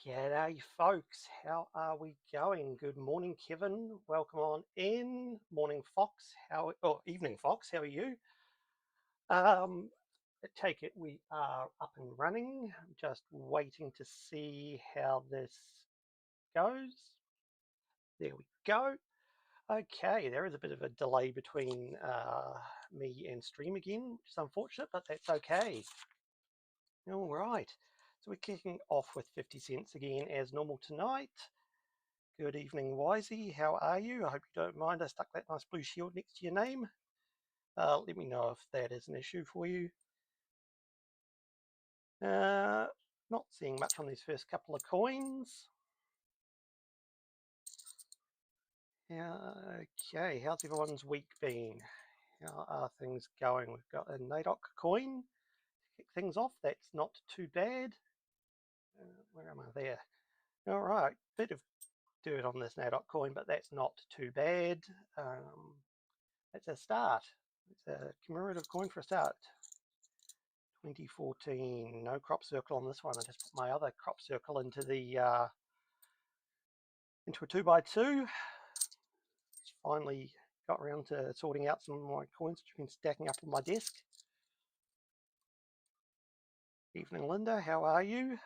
G'day folks, how are we going? Good morning, Kevin. Welcome on in. Morning, Fox. Evening, Fox. How are you? I take it we are up and running. I'm just waiting to see how this goes. There we go. Okay, there is a bit of a delay between me and stream again, which is unfortunate, but that's okay. All right, so we're kicking off with 50 cents again as normal tonight. Good evening, Wisey. How are you? I hope you don't mind. I stuck that nice blue shield next to your name. Let me know if that is an issue for you. Not seeing much on these first couple of coins. Okay, how's everyone's week been? How are things going? We've got a NADOC coin to kick things off. That's not too bad. Where am I there? All right, bit of dirt on this NADOC coin, but that's not too bad. It's a start. It's a commemorative coin for a start. 2014, no crop circle on this one. I just put my other crop circle into the into a 2x2. Just finally got around to sorting out some of my coins which have been stacking up on my desk. Evening, Linda. How are you?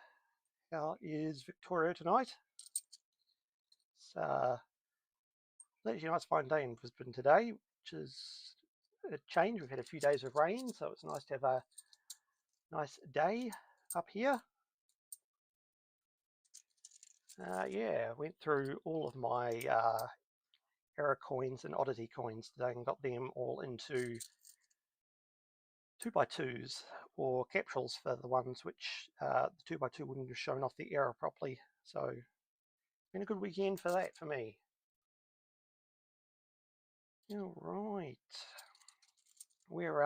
How is Victoria tonight? It's actually a nice fine day in Brisbane today, which is a change. We've had a few days of rain, so it's nice to have a nice day up here. Yeah, went through all of my error coins and oddity coins today and got them all into 2x2s or capsules for the ones which the 2x2 wouldn't have shown off the error properly. So it's been a good weekend for that for me. All right, we're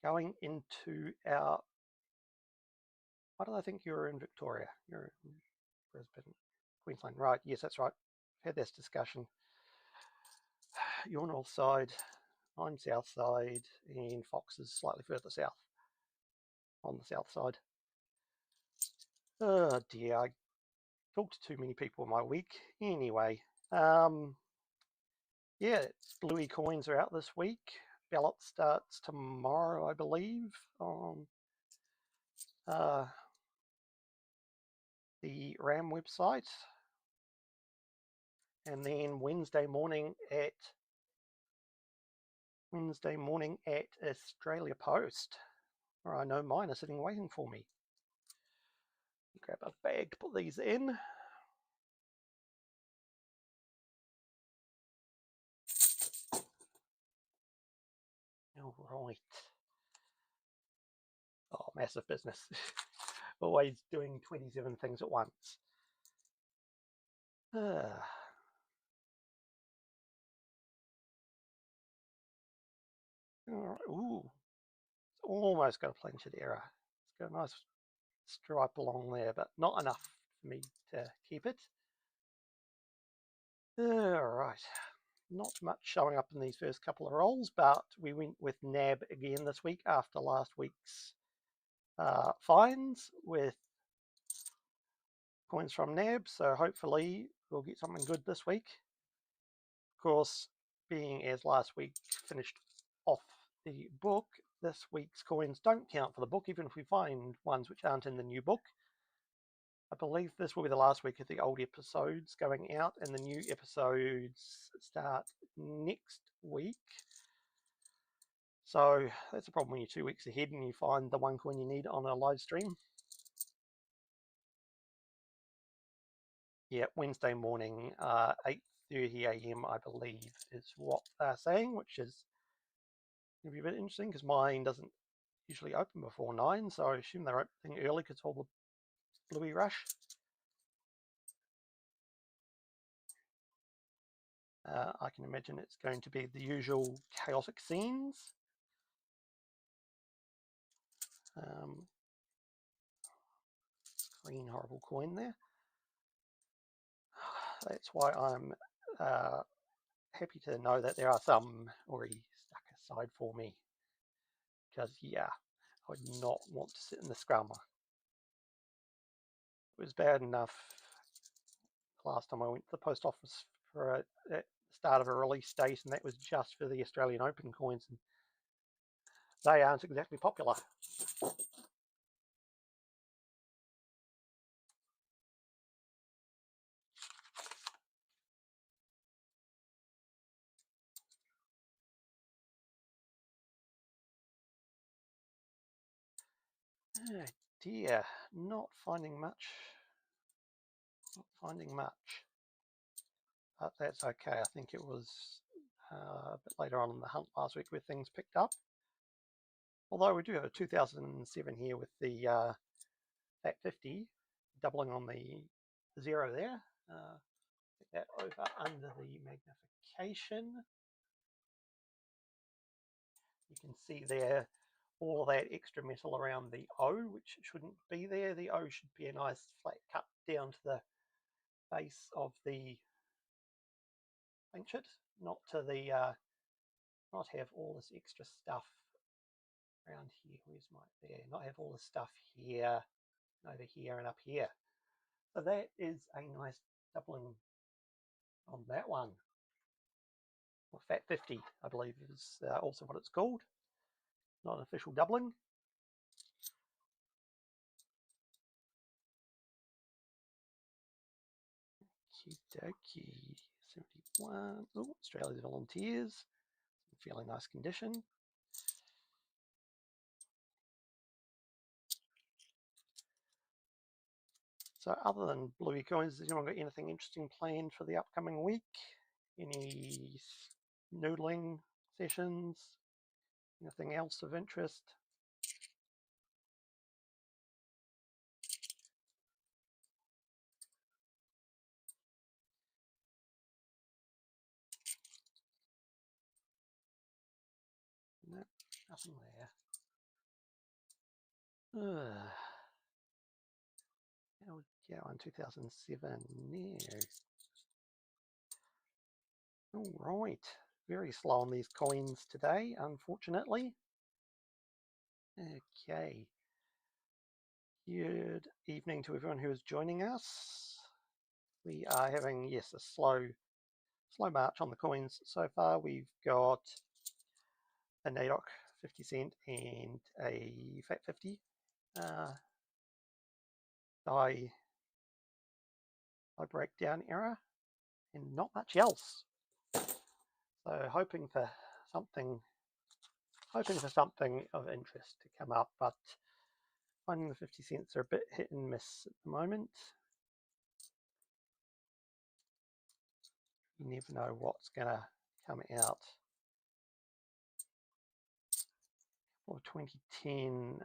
going into our. Why did I think you were in Victoria? You're in Brisbane, Queensland, right? Yes, that's right. I've had this discussion. You're north side, I'm south side, and Fox is slightly further south on the south side. Oh dear, I talked to too many people in my week. Anyway, yeah, bluey coins are out this week. Ballot starts tomorrow, I believe, on the RAM website, and then Wednesday morning at Australia Post, where I know mine are sitting waiting for me. Grab a bag to put these in. All right. Oh, massive business. Always doing 27 things at once. All right. Ooh, it's almost got a planchet error. It's got a nice stripe along there, but not enough for me to keep it. All right. Not much showing up in these first couple of rolls, but we went with NAB again this week after last week's finds with coins from NAB, so hopefully we'll get something good this week. Of course, being as last week finished off the book, this week's coins don't count for the book, even if we find ones which aren't in the new book. I believe this will be the last week of the old episodes going out, and the new episodes start next week. So that's a problem when you're 2 weeks ahead and you find the one coin you need on a live stream. Yeah, Wednesday morning, 8:30 a.m. I believe is what they're saying, which is going to be a bit interesting because mine doesn't usually open before 9, so I assume they're opening early because all the bluey rush. I can imagine it's going to be the usual chaotic scenes. Clean, horrible coin there. That's why I'm happy to know that there are some already stuck aside for me. Because, yeah, I would not want to sit in the scrum. It was bad enough last time I went to the post office for at the start of a release date, and that was just for the Australian Open coins, and they aren't exactly popular. Oh dear, not finding much. Not finding much. But that's okay. I think it was a bit later on in the hunt last week where things picked up. Although we do have a 2007 here with the FAT 50 doubling on the 0 there. Get that over under the magnification. You can see there all of that extra metal around the O, which shouldn't be there. The O should be a nice flat cut down to the base of the planchet, not to the not have all this extra stuff around here. Where's my there? Not have all this stuff here, over here, and up here. So that is a nice doubling on that one. Or FAT 50, I believe, is also what it's called. Not an official doubling. Okie 71. Oh, Australia's Volunteers. Fairly nice condition. So other than Bluey coins, has anyone got anything interesting planned for the upcoming week? Any noodling sessions? Anything else of interest? No, nothing there. Yeah, on 2007. No. All right. Very slow on these coins today, unfortunately. Okay. Good evening to everyone who is joining us. We are having, yes, a slow march on the coins so far. We've got a NADOC 50 cent and a FAT 50 by breakdown error, and not much else. So hoping for something of interest to come up, but finding the 50 cents are a bit hit and miss at the moment. You never know what's going to come out. Or 2010.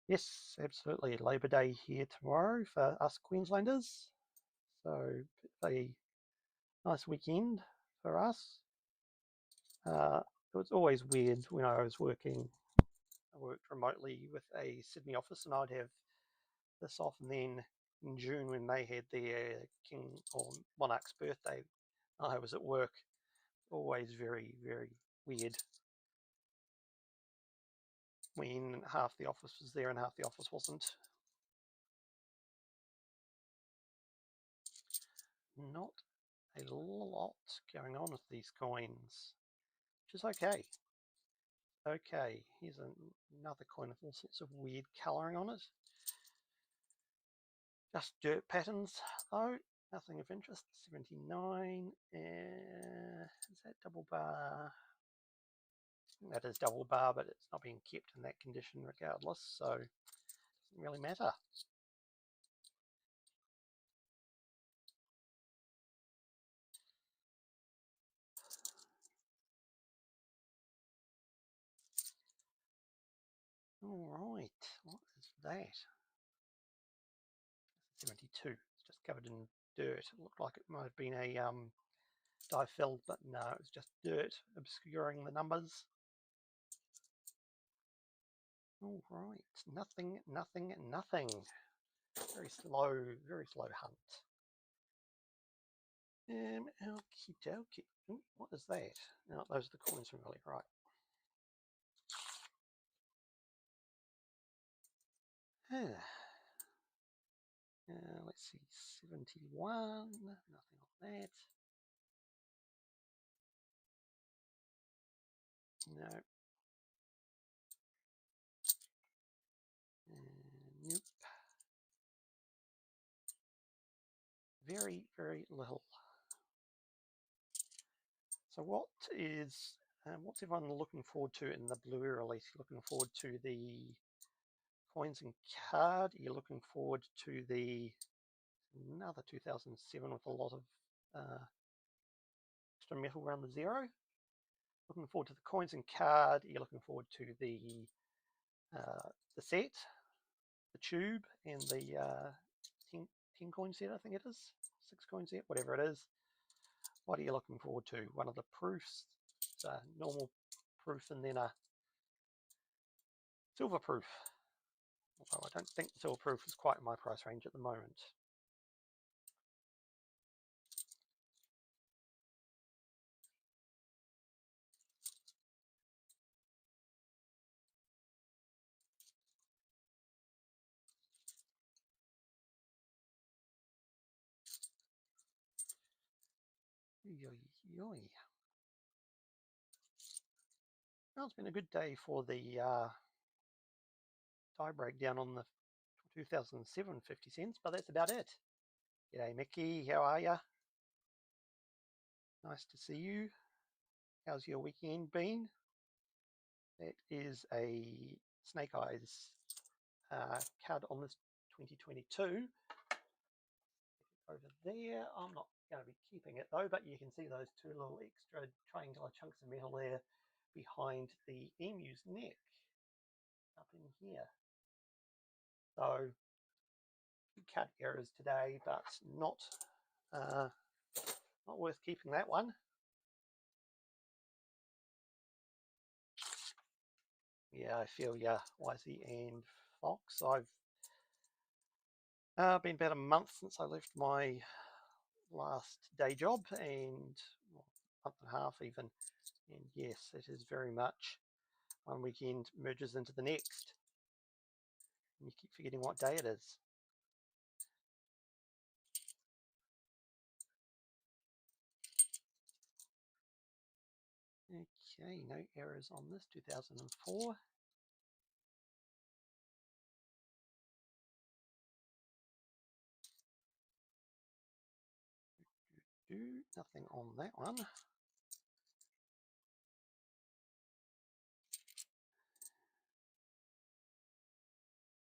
Yes, absolutely. Labor Day here tomorrow for us Queenslanders. So a nice weekend for us. It was always weird when I was working. I worked remotely with a Sydney office, and I'd have this off, and then in June when they had their King or Monarch's birthday, I was at work. Always very, very weird when half the office was there and half the office wasn't. Not a lot going on with these coins, which is okay. Okay, here's another coin with all sorts of weird colouring on it. Just dirt patterns though, nothing of interest. 79, is that double bar? That is double bar, but it's not being kept in that condition regardless, so it doesn't really matter. All right, what is that? 72. It's just covered in dirt. It looked like it might have been a dye filled, but no, it was just dirt obscuring the numbers. All right, nothing. Very slow hunt. Okie dokie. What is that? No, those are the coins from earlier, right? Let's see, 71, nothing on that. No. Nope. Very, very little. So what's everyone looking forward to in the Bluey release? You're looking forward to the coins and card? You're looking forward to another 2007 with a lot of extra metal around the zero? Looking forward to the coins and card? You're looking forward to the set, the tube, and the 10 coin set, I think it is, 6 coin set, whatever it is. What are you looking forward to? One of the proofs, it's a normal proof, and then a silver proof. Although I don't think the silver proof is quite in my price range at the moment. Well, it's been a good day for the die breakdown on the 2007 50 cents, but that's about it. G'day Mickey, how are ya? Nice to see you. How's your weekend been? That is a Snake Eyes card on this 2022. Over there, I'm not going to be keeping it though, but you can see those two little extra triangular chunks of metal there behind the emu's neck up in here. So cut errors today, but not worth keeping that one. Yeah, I feel ya, Wisey and Fox. I've been about a month since I left my last day job, and month and a half even, and yes, it is very much one weekend merges into the next, and you keep forgetting what day it is. Okay, no errors on this 2004. Nothing on that one.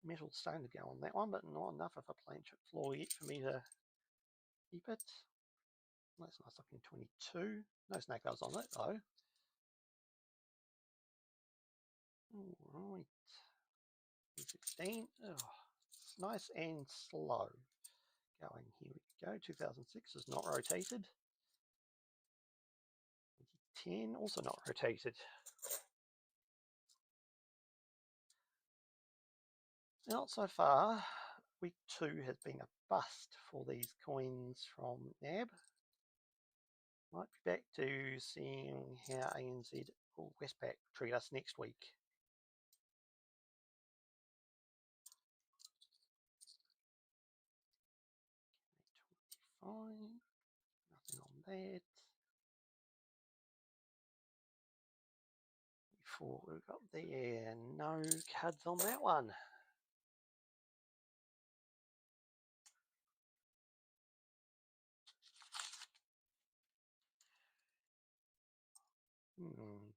Metal stone to go on that one, but not enough of a plain chip floor yet for me to keep it. That's nice looking 22. No snake eyes on it though. Alright. 16. Oh, it's nice and slow going. Here we go. 2006 is not rotated. 2010 also not rotated. Now, so far, week 2 has been a bust for these coins from NAB. Might be back to seeing how ANZ or Westpac treat us next week. Fine, nothing on that. Before we've got there, no cards on that one. One.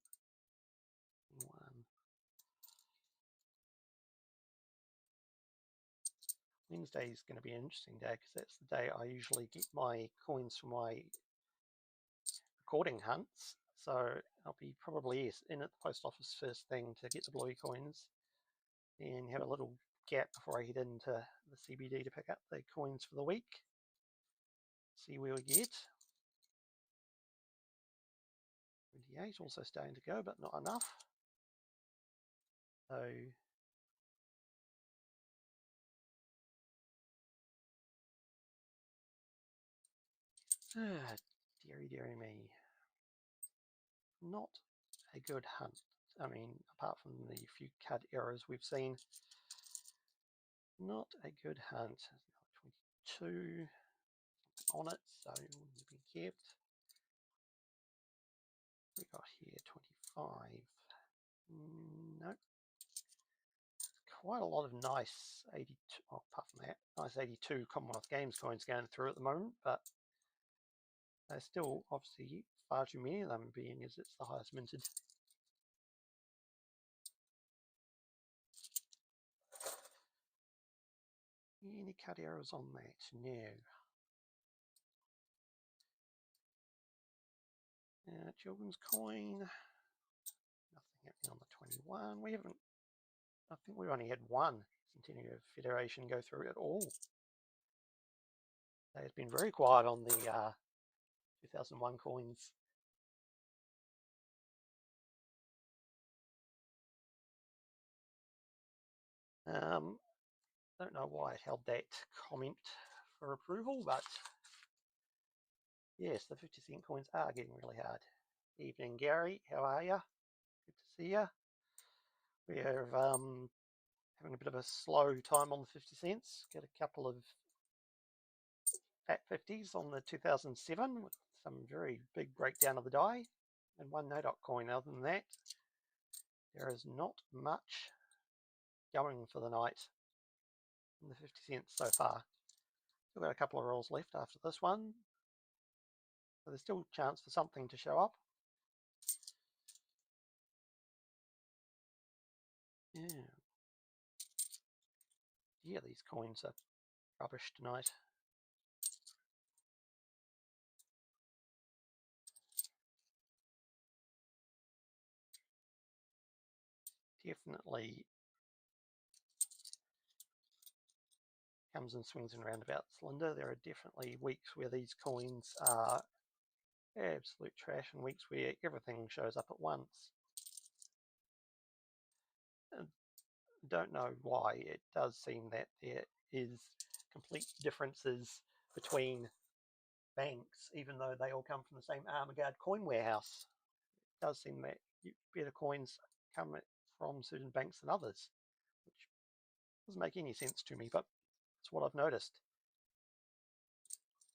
Wednesday is going to be an interesting day because that's the day I usually get my coins for my recording hunts. So I'll be probably in at the post office first thing to get the Bluey coins and have a little gap before I head into the CBD to pick up the coins for the week. See where we get. 28 also starting to go, but not enough. So dearie me. Not a good hunt. I mean, apart from the few card errors we've seen, Not a good hunt. 22 on it, so it will be kept. We got here 25. No. Quite a lot of nice 82, oh, apart from that, nice 82 Commonwealth Games coins going through at the moment, but there's still obviously far too many of them, being as it's the highest minted. Any cut errors on that? No. Children's coin, nothing happening on the 21. We haven't, I think we've only had one Centennial Federation go through at all. It's been very quiet on the 2001 coins. Don't know why it held that comment for approval, but yes, the 50-cent coins are getting really hard. Evening, Gary. How are you? Good to see you. We're having a bit of a slow time on the 50 cents. Get a couple of fat 50s on the 2007 with some very big breakdown of the die, and one no dot coin. Other than that, there is not much going for the night in the 50 cents so far. Still got a couple of rolls left after this one, so there's still a chance for something to show up. Yeah, these coins are rubbish tonight. Definitely comes and swings and roundabouts, Linda. There are definitely weeks where these coins are absolute trash and weeks where everything shows up at once. And don't know why. It does seem that there is complete differences between banks, even though they all come from the same Armaguard coin warehouse. It does seem that better coins come from certain banks than others, which doesn't make any sense to me, but it's what I've noticed.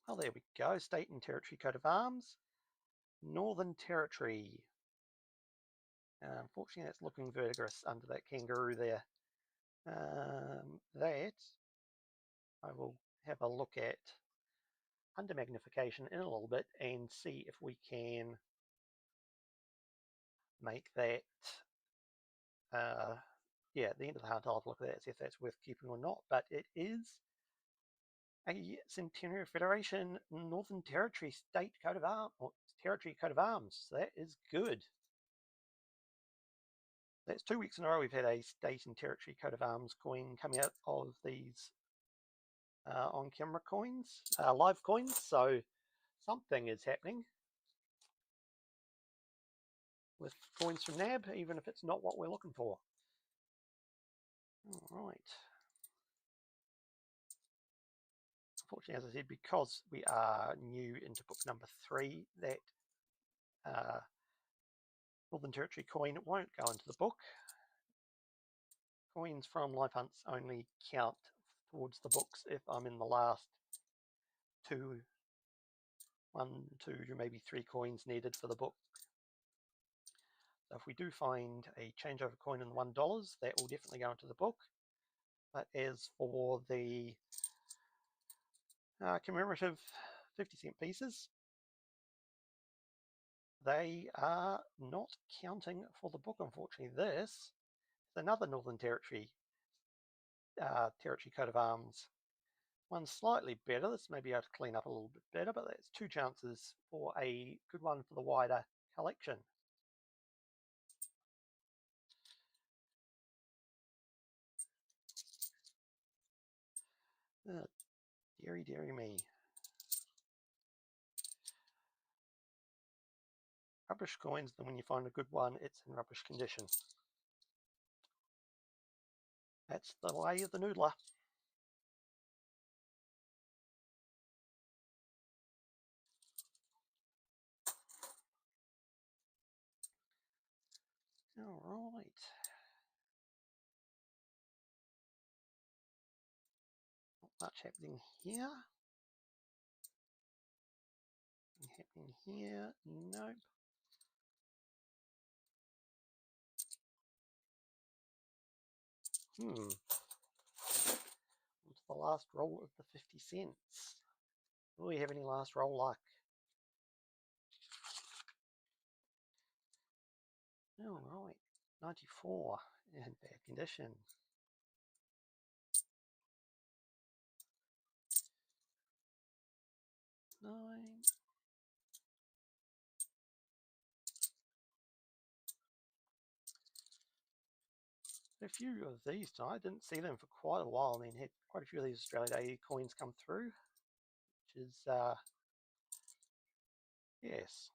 Well, there we go. State and Territory coat of arms. Northern Territory. Unfortunately, that's looking vertigrous under that kangaroo there. That I will have a look at under magnification in a little bit and see if we can make that, yeah, at the end of the hunt I'll have a look at that, see if that's worth keeping or not. But it is a Centennial Federation Northern Territory State coat of arms, or Territory coat of arms. So that is good. That's 2 weeks in a row we've had a state and territory coat of arms coin coming out of these on-camera coins, live coins. So something is happening with coins from NAB, even if it's not what we're looking for. All right. Unfortunately, as I said, because we are new into book number 3, that Northern Territory coin won't go into the book. Coins from live hunts only count towards the books if I'm in the last 1, 2, maybe 3 coins needed for the book. So if we do find a changeover coin in the $1, that will definitely go into the book. But as for the commemorative 50-cent pieces, they are not counting for the book, unfortunately. This is another Northern Territory coat of arms. One slightly better. This may be able to clean up a little bit better, but that's 2 chances for a good one for the wider collection. Deary me. Rubbish coins, then when you find a good one, it's in rubbish condition. That's the way of the noodler. All right. Much happening here. Happening here. Nope. Onto the last roll of the 50 cents. Do we have any last roll luck? Oh, right. 94 in bad condition. 9. A few of these, I didn't see them for quite a while. I mean, had quite a few of these Australia Day coins come through, which is, yes,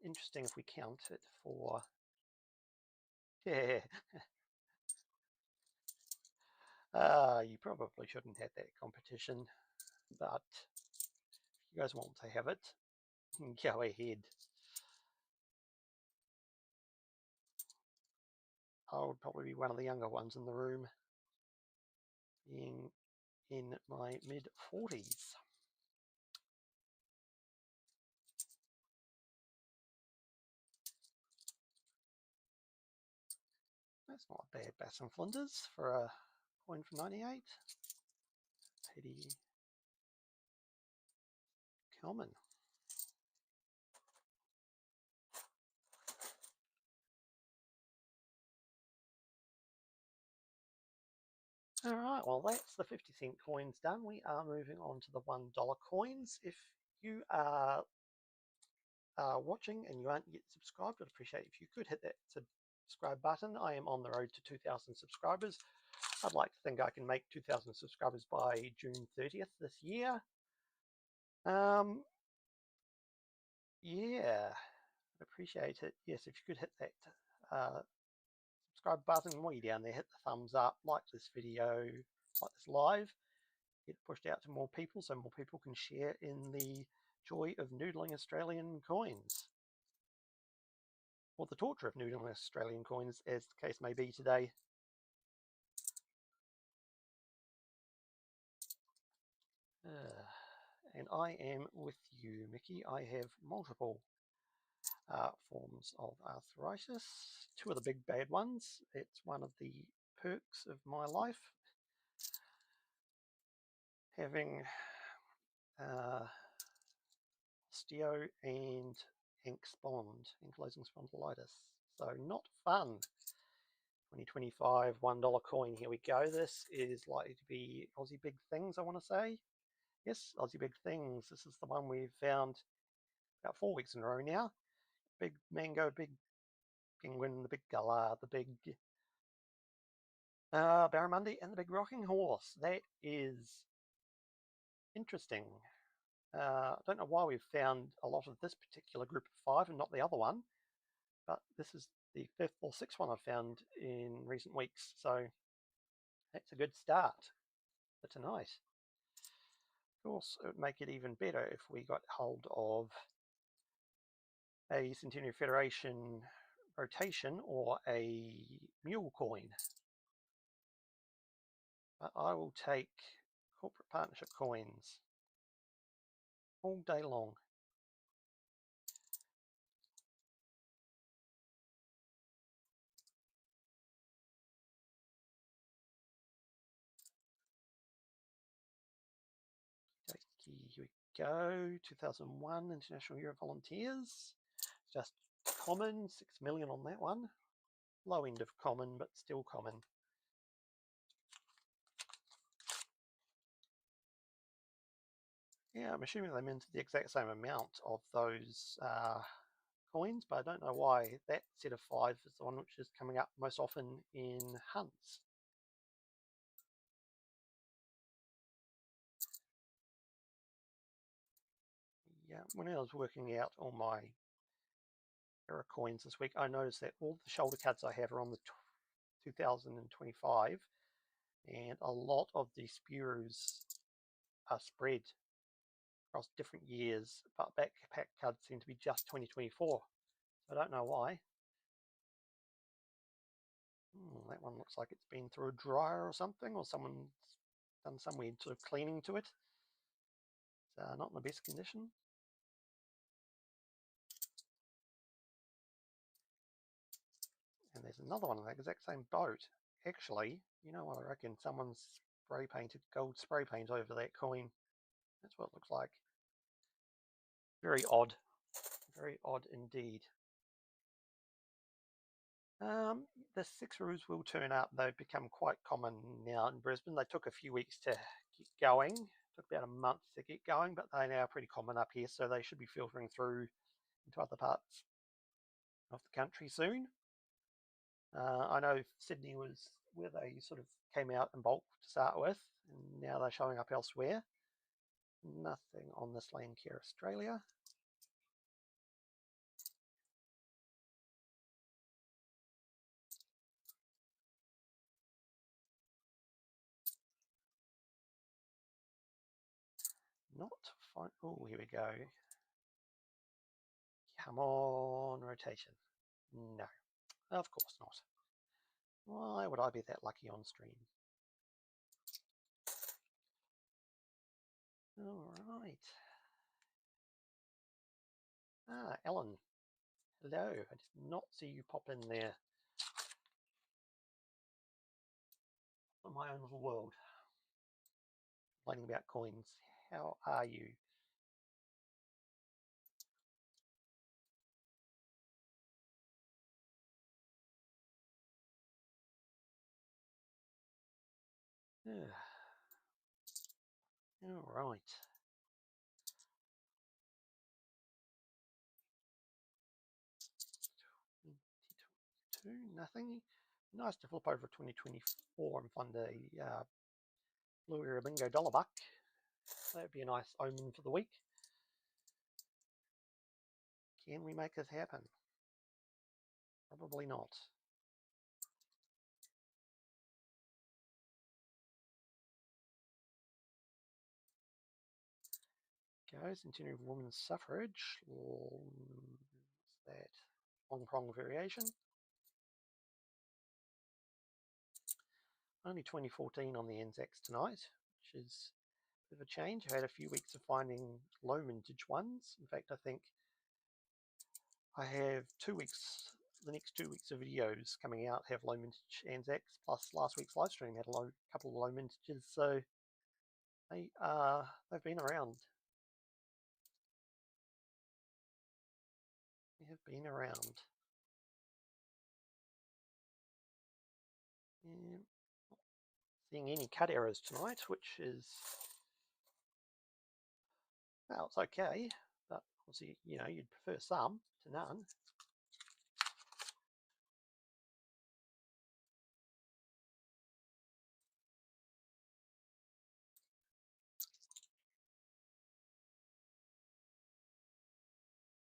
interesting if we count it for, yeah. You probably shouldn't have that competition, but if you guys want to have it, go ahead. I would probably be one of the younger ones in the room, being in my mid-40s. That's not a bad Bass and Flinders for a coin from 98. Pretty common. All right, well, that's the 50 cent coins done. We are moving on to the $1 coins. If you are watching and you aren't yet subscribed, I'd appreciate if you could hit that subscribe button. I am on the road to 2,000 subscribers. I'd like to think I can make 2,000 subscribers by June 30th this year. Yeah, I'd appreciate it. Yes, if you could hit that subscribe button while you're down there, hit the thumbs up, like this video, like this live, get pushed out to more people so more people can share in the joy of noodling Australian coins. Or the torture of noodling Australian coins, as the case may be today. And I am with you, Mickey. I have multiple forms of arthritis. 2 of the big bad ones. It's one of the perks of my life. Having osteo and ankylosing spondylitis. So not fun. 2025 $1 coin. Here we go. This is likely to be Aussie Big Things, I want to say. Yes, Aussie Big Things. This is the one we've found about 4 weeks in a row now. Big mango, big penguin, the big galah, the big barramundi, and the big rocking horse. That is interesting. I don't know why we've found a lot of this particular group of 5 and not the other one, but this is the 5th or 6th one I've found in recent weeks, so that's a good start for tonight. Of course, it would make it even better if we got hold of a Centennial Federation rotation or a mule coin. But I will take corporate partnership coins all day long. Here we go. 2001 International Year of Volunteers. Just common, 6 million on that one. Low end of common, but still common. Yeah, I'm assuming they minted the exact same amount of those coins, but I don't know why that set of 5 is the one which is coming up most often in hunts. Yeah, when I was working out all my era coins this week, I noticed that all the shoulder cuts I have are on the 2025, and a lot of the spews are spread across different years, but backpack cards seem to be just 2024. I don't know why. That one looks like it's been through a dryer or something, or someone's done some weird sort of cleaning to it. It's not in the best condition. And there's another one in the exact same boat. Actually, you know what, I reckon someone's spray painted gold spray paint over that coin. That's what it looks like. Very odd. Very odd indeed. The 6 roos will turn up. They've become quite common now in Brisbane. They took a few weeks to get going. Took about a month to get going, but they're now pretty common up here, so they should be filtering through into other parts of the country soon. I know Sydney was where they sort of came out in bulk to start with, and now they're showing up elsewhere. Nothing on this Landcare Australia. Not fine. Oh, here we go. Come on, rotation. No, of course not. Why would I be that lucky on stream? All right. Ah, Ellen. Hello. I did not see you pop in there. In my own little world. Complaining about coins. How are you? All right. Nothing. Nice to flip over 2024 and find a Blue Era Bingo dollar buck. That would be a nice omen for the week. Can we make this happen? Probably not. Goes Centenary of Women's Suffrage. What's that? Long prong variation. Only 2014 on the Anzacs tonight, which is a bit of a change. I had a few weeks of finding low mintage ones. In fact, I think I have 2 weeks, the next 2 weeks of videos coming out have low mintage Anzacs, plus last week's live stream had a couple of low mintages, so they've been around. They have been around. Yeah. Not seeing any cut errors tonight, which is, well, it's okay, but obviously, you know, you'd prefer some to none.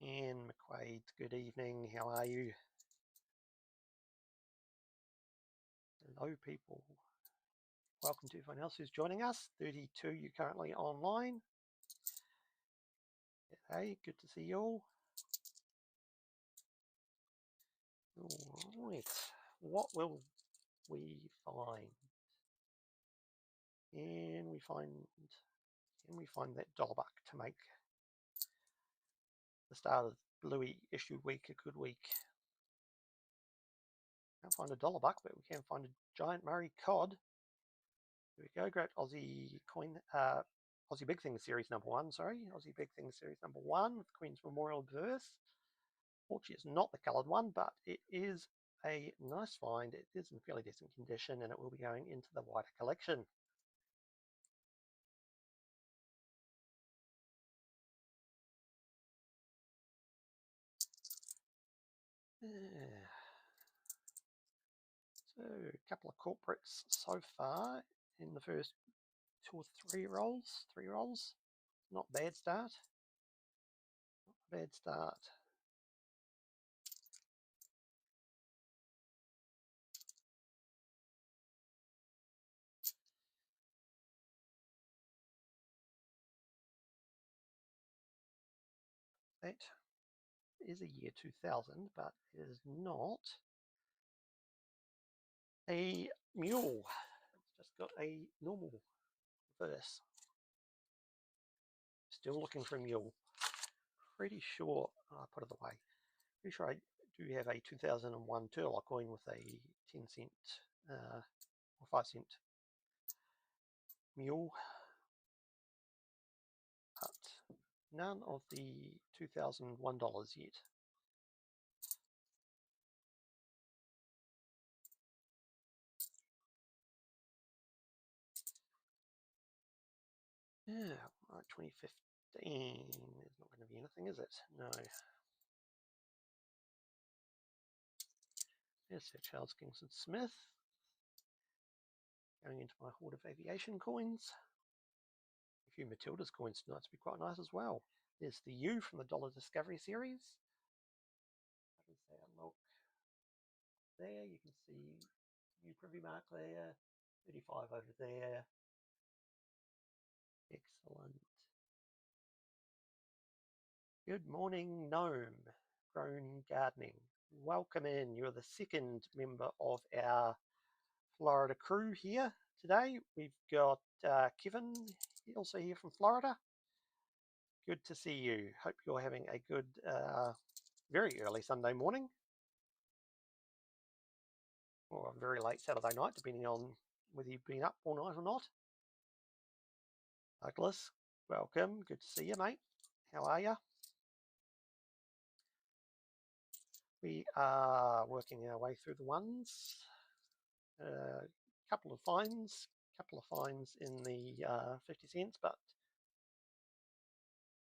Ian McQuaid, good evening. How are you? Hello, people. Welcome to everyone else who's joining us. 32, you're currently online. Hey, good to see you all. All right, what will we find? Can we find that dollar buck to make the start of Bluey issue week a good week? Can't find a dollar buck, but we can find a giant Murray cod. Here we go. Great Aussie coin, Aussie Big Things Series #1. Sorry, Aussie Big Things Series #1 with Queen's Memorial Verse. Fortunately, it's not the coloured one, but it is a nice find. It is in fairly decent condition, and it will be going into the wider collection. So a couple of corporates so far in the first 2 or 3 rolls. 3 rolls. Not a bad start. Not a bad start. That is a year 2000, but it is not a mule. It's just got a normal reverse. Still looking for a mule. Pretty sure I put it away. Pretty sure I do have a 2001 turtle coin with a 10 cent or 5 cent mule, but none of the $2001 yet. Yeah, right, 2015. There's not going to be anything, is it? No. There's Sir Charles Kingston Smith. Going into my hoard of aviation coins. A few Matilda's coins tonight to be quite nice as well. There's the U from the Dollar Discovery series. How does that look? There you can see new privy mark there. 35 over there. Excellent. Good morning, Gnome. Grown Gardening. Welcome in. You're the second member of our Florida crew here today. We've got Kevin, also here from Florida. Good to see you. Hope you're having a good, very early Sunday morning, or a very late Saturday night, depending on whether you've been up all night or not. Douglas, welcome. Good to see you, mate. How are you? We are working our way through the ones. Couple of fines in the 50 cents, but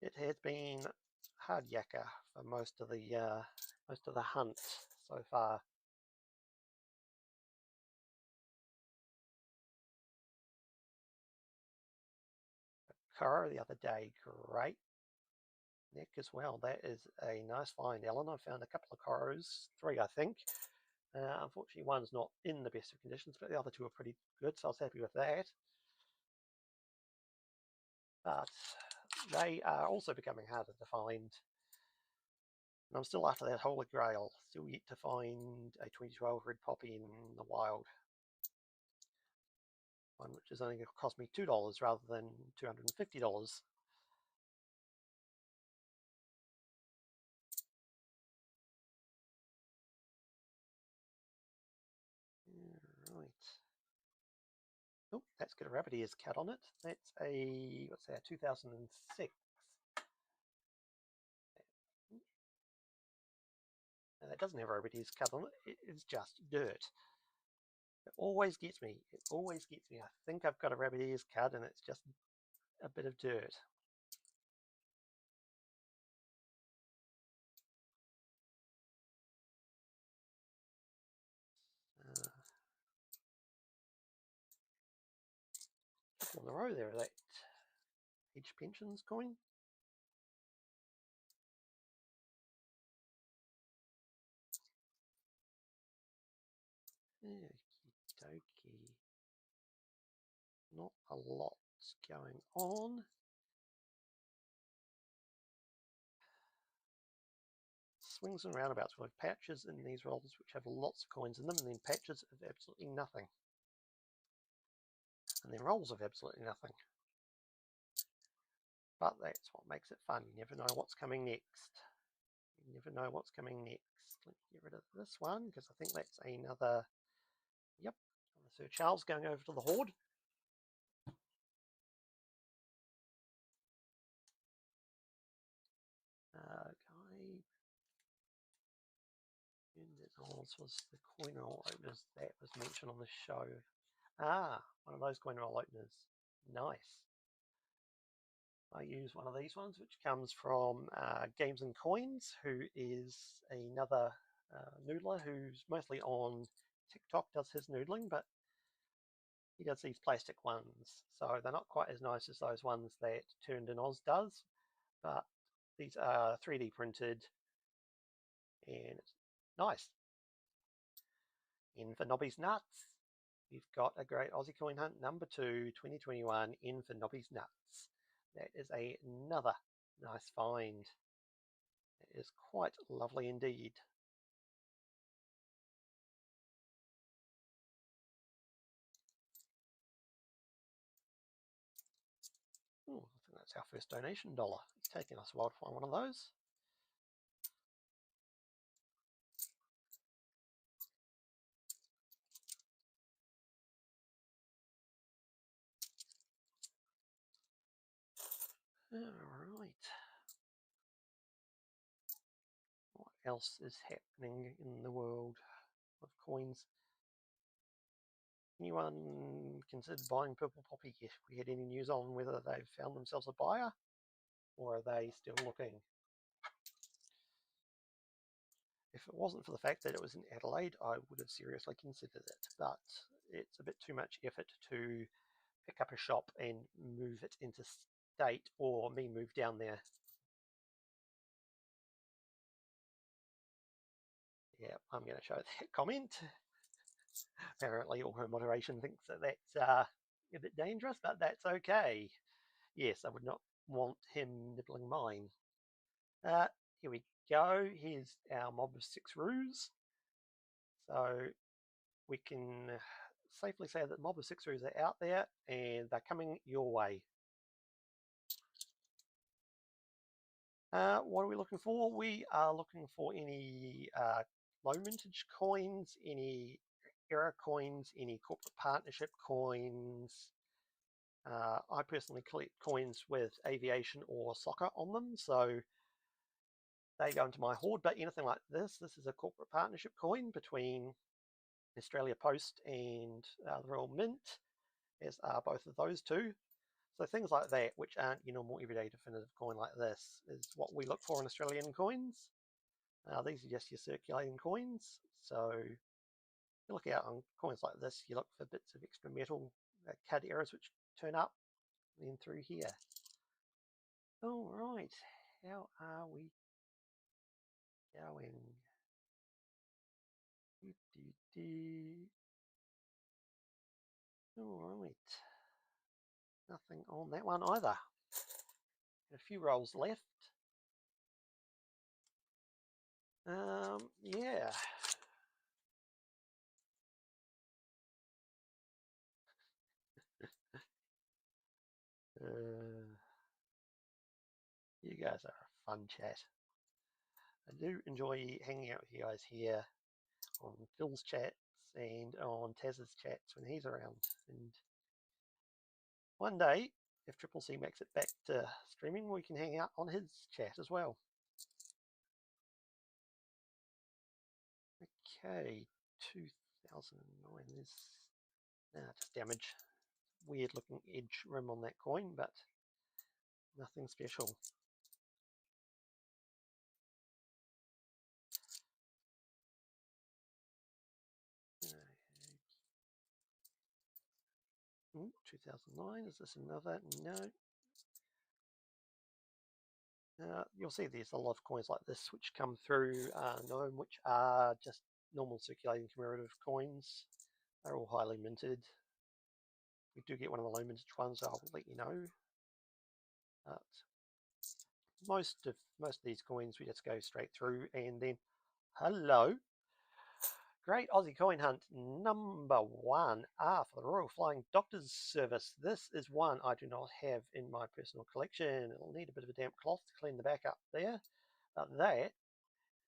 it has been hard yakka for most of the hunt so far. Coro the other day, great. Nick as well. That is a nice find, Ellen. I found a couple of coros, 3 I think. Unfortunately, one's not in the best of conditions, but the other 2 are pretty good, so I was happy with that. But they are also becoming harder to find. And I'm still after that holy grail. Still yet to find a 2012 red poppy in the wild. One which is only going to cost me $2 rather than $250. Right. Oh, that's got a rabbit ears cut on it. That's a, what's that, 2006. And that doesn't have a rabbit ears cut on it. It's just dirt. It always gets me. It always gets me. I think I've got a rabbit ears cut and it's just a bit of dirt. Couple in a row there of that Edge Pensions coin. Okie dokie. Not a lot going on. Swings and roundabouts. We have patches in these rolls which have lots of coins in them, and then patches of absolutely nothing. And then rolls of absolutely nothing. But that's what makes it fun. You never know what's coming next. You never know what's coming next. Let me get rid of this one, because I think that's another, yep, Sir Charles going over to the Horde. Was the coin roll openers that was mentioned on the show. Ah, one of those coin roll openers. Nice. I use one of these ones, which comes from Games and Coins, who is another noodler who's mostly on TikTok, does his noodling, but he does these plastic ones. So they're not quite as nice as those ones that Turned in Oz does, but these are 3D printed and it's nice. In for Nobby's Nuts, we've got a great Aussie Coin Hunt number 2, 2021 in for Nobby's Nuts. That is another nice find. It is quite lovely indeed. That's our first donation dollar. It's taking us a while to find one of those. All right. What else is happening in the world of coins? Anyone considered buying Purple Poppy yet? We had any news on whether they've found themselves a buyer, or are they still looking? If it wasn't for the fact that it was in Adelaide, I would have seriously considered it, but it's a bit too much effort to pick up a shop and move it into state, or me move down there. Yeah, I'm going to show that comment. Apparently all her moderation thinks that that's a bit dangerous, but that's okay. Yes, I would not want him nibbling mine. Here we go. Here's our mob of 6 roos. So we can safely say that mob of 6 roos are out there and they're coming your way. What are we looking for? We are looking for any low mintage coins, any era coins, any corporate partnership coins. I personally collect coins with aviation or soccer on them, so they go into my hoard. But anything like this is a corporate partnership coin between Australia Post and the Royal Mint, as are both of those two. So things like that, which aren't your normal everyday definitive coin like this, is what we look for in Australian coins. These are just your circulating coins. So you look out on coins like this, you look for bits of extra metal, CAD errors which turn up, and then through here. All right, how are we going? All right, nothing on that one either. A few rolls left. Yeah. You guys are a fun chat. I do enjoy hanging out with you guys here on Phil's chats and on Taz's chats when he's around. And one day, if Triple C makes it back to streaming, we can hang out on his chat as well. Okay, 2009. There's just damage. Weird looking edge rim on that coin, but nothing special. Ooh, 2009. Is this another? No. You'll see there's a lot of coins like this which come through Gnome, which are just normal circulating commemorative coins. They're all highly minted. If we do get one of the low minted ones, I'll let you know. But most of these coins we just go straight through, and then hello. Great Aussie Coin Hunt number 1 for the Royal Flying Doctors Service. This is one I do not have in my personal collection. It'll need a bit of a damp cloth to clean the back up there. But that is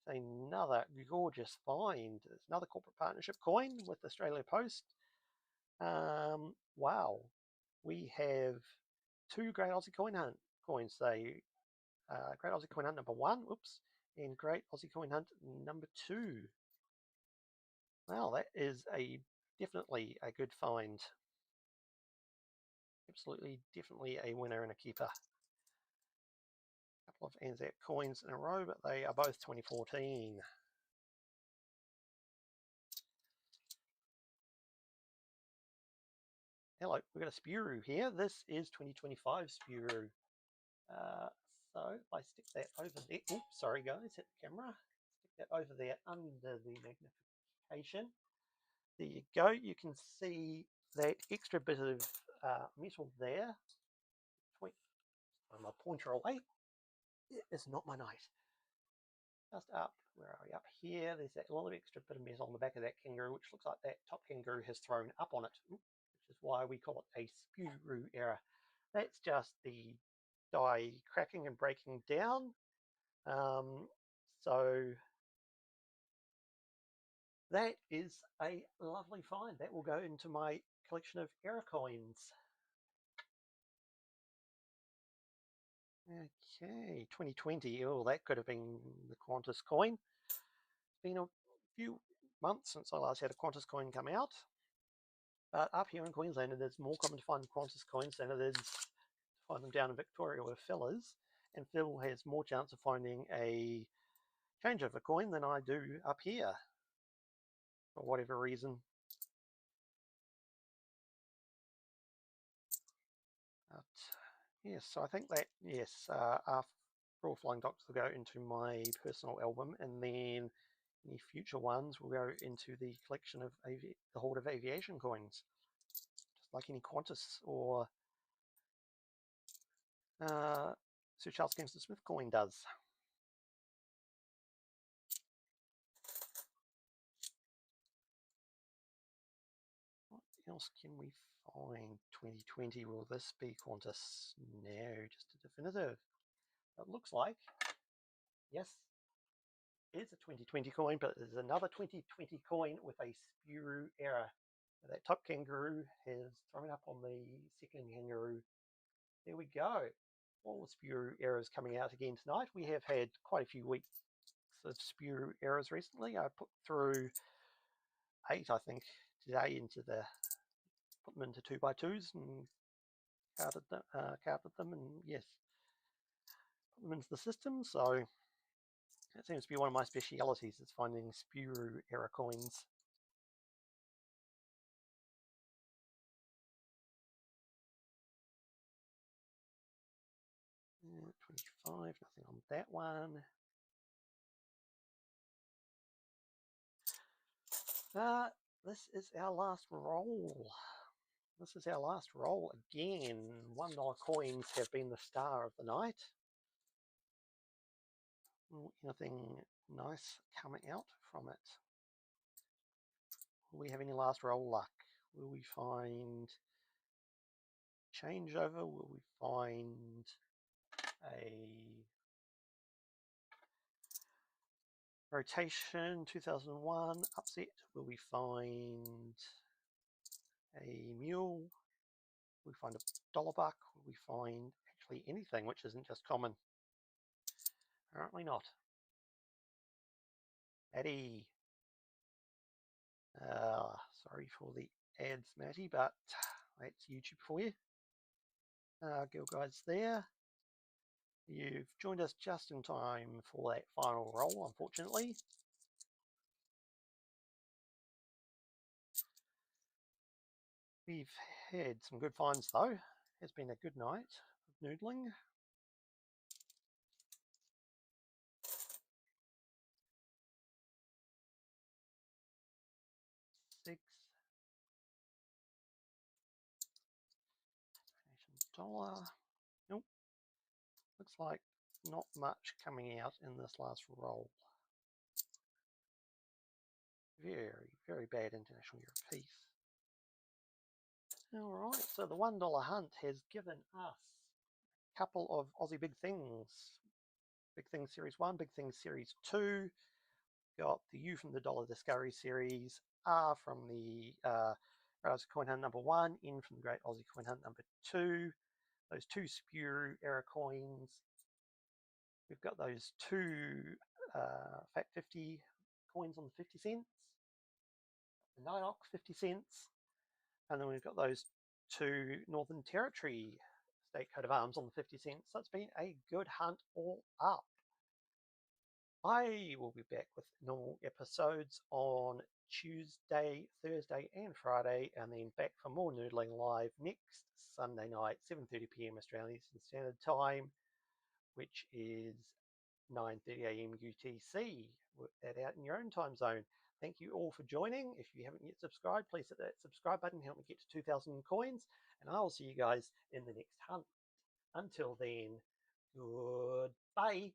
another gorgeous find. It's another corporate partnership coin with Australia Post. Wow. We have 2 Great Aussie Coin Hunt coins. Great Aussie Coin Hunt number 1, oops, and Great Aussie Coin Hunt number 2. Well, that is definitely a good find. Absolutely, definitely a winner and a keeper. A couple of Anzac coins in a row, but they are both 2014. Hello, we've got a Spuru here. This is 2025 Spuru. So if I stick that over there, oops, sorry guys, hit the camera. Stick that over there under the magnification. There you go. You can see that extra bit of metal there. Point my pointer away. It is not my knight. Just up, where are we? Up here. There's that little extra bit of metal on the back of that kangaroo, which looks like that top kangaroo has thrown up on it, which is why we call it a Spuru error. That's just the die cracking and breaking down. So that is a lovely find. That will go into my collection of error coins. Okay, 2020. Oh, that could have been the Qantas coin. It's been a few months since I last had a Qantas coin come out. But up here in Queensland, it is more common to find Qantas coins than it is to find them down in Victoria where Phil is. And Phil has more chance of finding a changeover coin than I do up here, for whatever reason. But yes, so I think that, yes, our Royal Flying Doctors will go into my personal album, and then any future ones will go into the collection of the hoard of aviation coins, just like any Qantas or Sir Charles Kingston Smith coin does. What else can we find? 2020, will this be Qantas? No, just a definitive. It looks like, yes, it is a 2020 coin, but there's another 2020 coin with a Spuru error. That top kangaroo has thrown up on the second kangaroo. There we go. All the Spuru errors coming out again tonight. We have had quite a few weeks of Spuru errors recently. I put through 8, I think, today put them into 2x2s and counted them, and yes, put them into the system. So that seems to be one of my specialities, is finding Spuru error coins. Yeah, 25, nothing on that one. This is our last roll. This is our last roll again. $1 coins have been the star of the night. Anything nice coming out from it? Will we have any last roll luck? Will we find changeover? Will we find a rotation 2001 upset? Will we find a mule? Will we find a dollar buck? Will we find actually anything which isn't just common? Apparently not. Matty. Sorry for the ads, Matty, but that's YouTube for you. Girl guides there. You've joined us just in time for that final roll, unfortunately. We've had some good finds though. It's been a good night of noodling. 6. Dollar. Nope. Looks like not much coming out in this last roll. Very, very bad international year of peace. All right, so the $1 hunt has given us a couple of Aussie Big Things. Big Things Series 1, Big Things Series 2. Got the U from the Dollar Discovery Series, R from the Great Aussie Coin Hunt number 1, N from the Great Aussie Coin Hunt number 2. Those 2 Spuru error coins. We've got those 2 Fat 50 coins on the 50 cents. The Ninoc 50 cents. And then we've got those 2 Northern Territory state coat of arms on the 50 cents. So it's been a good hunt all up. I will be back with normal episodes on Tuesday, Thursday and Friday, and then back for more Noodling Live next Sunday night, 7:30 p.m. Australian Standard Time, which is 9:30 a.m. UTC. Work that out in your own time zone. Thank you all for joining. If you haven't yet subscribed, please hit that subscribe button. Help me get to 2,000 coins, and I will see you guys in the next hunt. Until then, goodbye.